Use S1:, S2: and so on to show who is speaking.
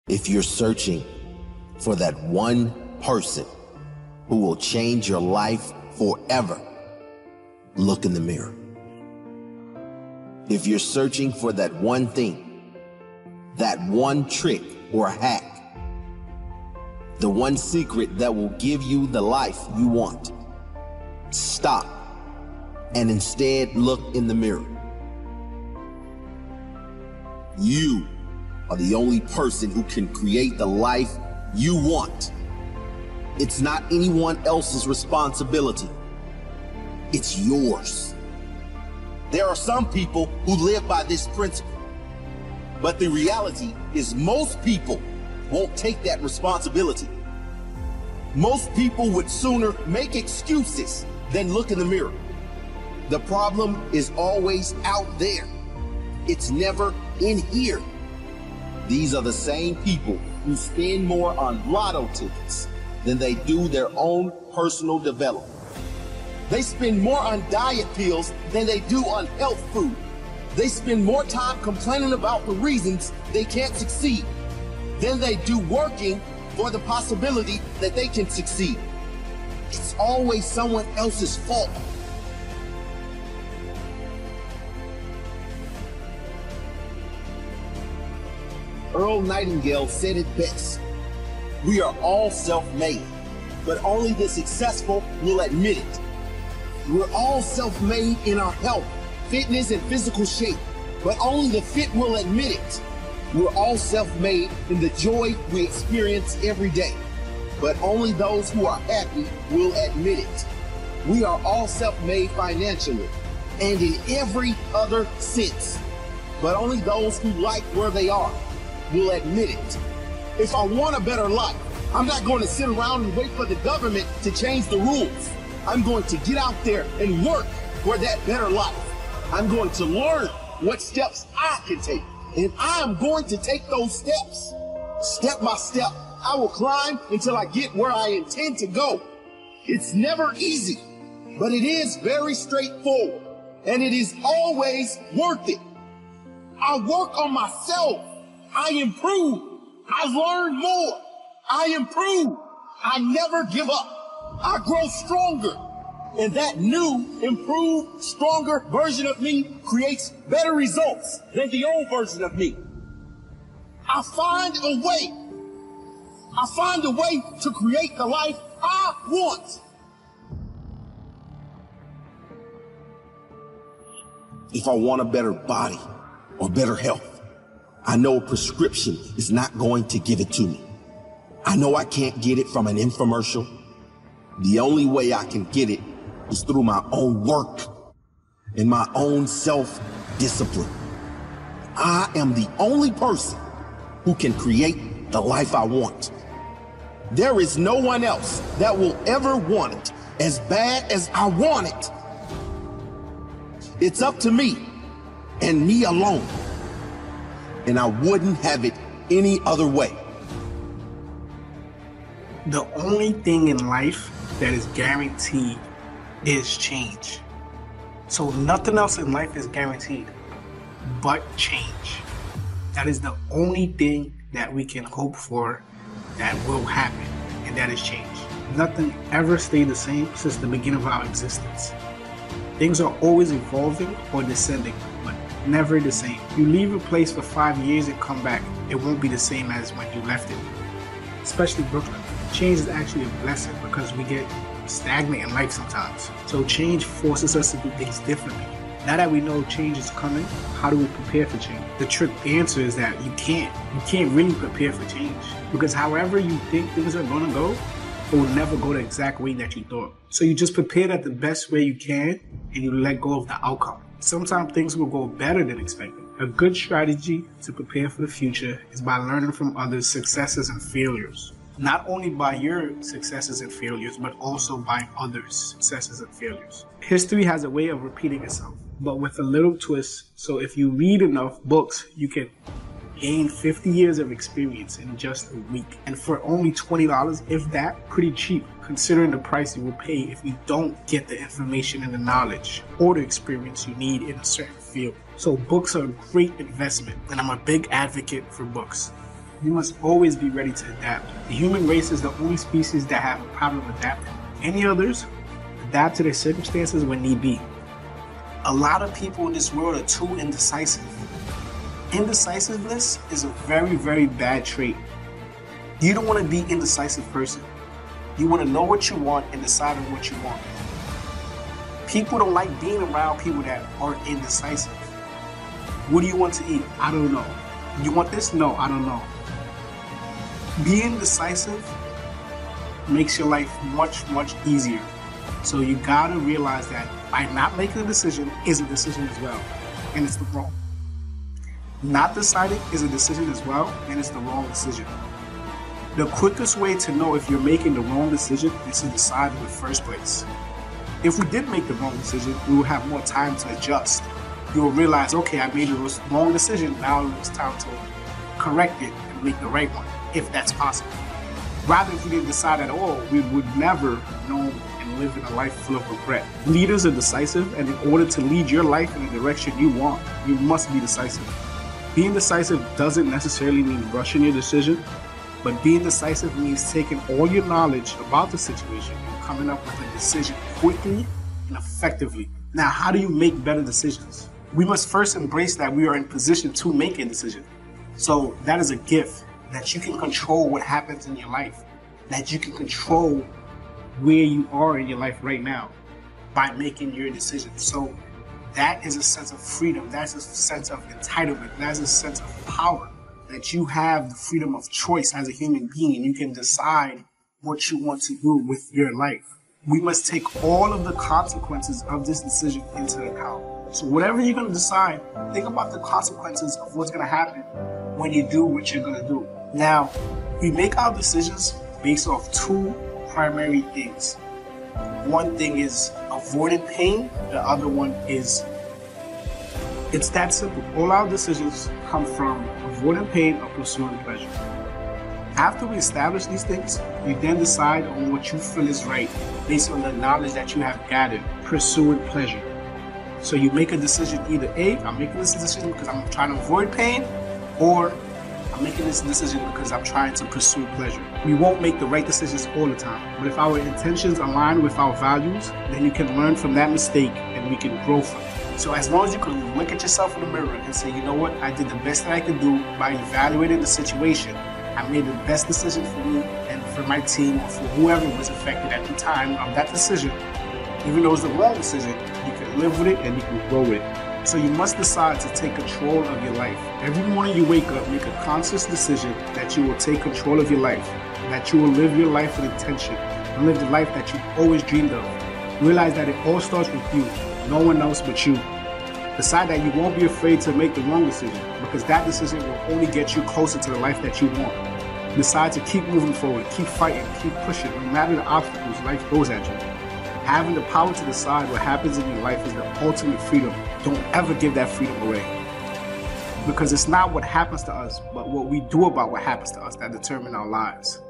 S1: If you're searching for that one person who will change your life forever, look in the mirror. If you're searching for that one thing, that one trick or hack, the one secret that will give you the life you want, stop and instead look in the mirror. You are the only person who can create the life you want. It's not anyone else's responsibility. It's yours. There are some people who live by this principle, but the reality is most people won't take that responsibility. Most people would sooner make excuses than look in the mirror. The problem is always out there. It's never in here. These are the same people who spend more on lotto tickets than they do their own personal development. They spend more on diet pills than they do on health food. They spend more time complaining about the reasons they can't succeed than they do working for the possibility that they can succeed. It's always someone else's fault. Earl Nightingale said it best. We are all self-made, but only the successful will admit it. We're all self-made in our health, fitness, and physical shape, but only the fit will admit it. We're all self-made in the joy we experience every day, but only those who are happy will admit it. We are all self-made financially and in every other sense, but only those who like where they are will admit it. If I want a better life, I'm not going to sit around and wait for the government to change the rules. I'm going to get out there and work for that better life. I'm going to learn what steps I can take, and I'm going to take those steps. Step by step, I will climb until I get where I intend to go. It's never easy, but it is very straightforward, and it is always worth it. I work on myself. I improve. I learn more. I improve. I never give up. I grow stronger. And that new, improved, stronger version of me creates better results than the old version of me. I find a way. I find a way to create the life I want. If I want a better body or better health, I know a prescription is not going to give it to me. I know I can't get it from an infomercial. The only way I can get it is through my own work and my own self-discipline. I am the only person who can create the life I want. There is no one else that will ever want it as bad as I want it. It's up to me and me alone. And I wouldn't have it any other way.
S2: The only thing in life that is guaranteed is change. So nothing else in life is guaranteed but change. That is the only thing that we can hope for that will happen, and that is change. Nothing ever stayed the same since the beginning of our existence. Things are always evolving or descending, but never the same. You leave a place for 5 years and come back, it won't be the same as when you left it. Especially Brooklyn. Change is actually a blessing because we get stagnant in life sometimes. So change forces us to do things differently. Now that we know change is coming, how do we prepare for change? The trick answer is that you can't really prepare for change, because however you think things are gonna go, it will never go the exact way that you thought. So you just prepare that the best way you can and you let go of the outcome. Sometimes things will go better than expected. A good strategy to prepare for the future is by learning from others' successes and failures. Not only by your successes and failures, but also by others' successes and failures. History has a way of repeating itself, but with a little twist. So if you read enough books, you can gain 50 years of experience in just a week. And for only $20, if that, pretty cheap, considering the price you will pay if you don't get the information and the knowledge or the experience you need in a certain field. So books are a great investment, and I'm a big advocate for books. We must always be ready to adapt. The human race is the only species that have a problem adapting. Any others adapt to their circumstances when need be. A lot of people in this world are too indecisive. Indecisiveness is a very, very bad trait. You don't want to be an indecisive person. You want to know what you want and decide on what you want. People don't like being around people that are indecisive. What do you want to eat? I don't know. You want this? No, I don't know. Being decisive makes your life much, much easier. So you gotta realize that by not making a decision is a decision as well, and it's the wrong. Not deciding is a decision as well, and it's the wrong decision. The quickest way to know if you're making the wrong decision is to decide in the first place. If we did make the wrong decision, we will have more time to adjust. You'll realize, okay, I made the wrong decision, now it's time to correct it and make the right one, if that's possible. Rather, if we didn't decide at all, we would never know and live in a life full of regret. Leaders are decisive, and in order to lead your life in the direction you want, you must be decisive. Being decisive doesn't necessarily mean rushing your decision, but being decisive means taking all your knowledge about the situation and coming up with a decision quickly and effectively. Now, how do you make better decisions? We must first embrace that we are in position to make a decision. So that is a gift, that you can control what happens in your life, that you can control where you are in your life right now by making your decisions. So that is a sense of freedom. That's a sense of entitlement. That's a sense of power, that you have the freedom of choice as a human being and you can decide what you want to do with your life. We must take all of the consequences of this decision into account. So whatever you're going to decide, think about the consequences of what's going to happen when you do what you're going to do. Now, we make our decisions based off two primary things. One thing is avoiding pain, the other one is, it's that simple. All our decisions come from avoiding pain or pursuing pleasure. After we establish these things, you then decide on what you feel is right based on the knowledge that you have gathered, pursuing pleasure. So you make a decision, either A, I'm making this decision because I'm trying to avoid pain, or I'm making this decision because I'm trying to pursue pleasure. We won't make the right decisions all the time, but if our intentions align with our values, then you can learn from that mistake and we can grow from it. So as long as you can look at yourself in the mirror and say, you know what, I did the best that I could do by evaluating the situation. I made the best decision for me and for my team or for whoever was affected at the time of that decision. Even though it's the wrong decision, you can live with it and you can grow with it. So you must decide to take control of your life. Every morning you wake up, make a conscious decision that you will take control of your life, that you will live your life with intention, and live the life that you've always dreamed of. Realize that it all starts with you, no one else but you. Decide that you won't be afraid to make the wrong decision, because that decision will only get you closer to the life that you want. Decide to keep moving forward, keep fighting, keep pushing, no matter the obstacles life throws at you. Having the power to decide what happens in your life is the ultimate freedom. Don't ever give that freedom away. Because it's not what happens to us, but what we do about what happens to us that determine our lives.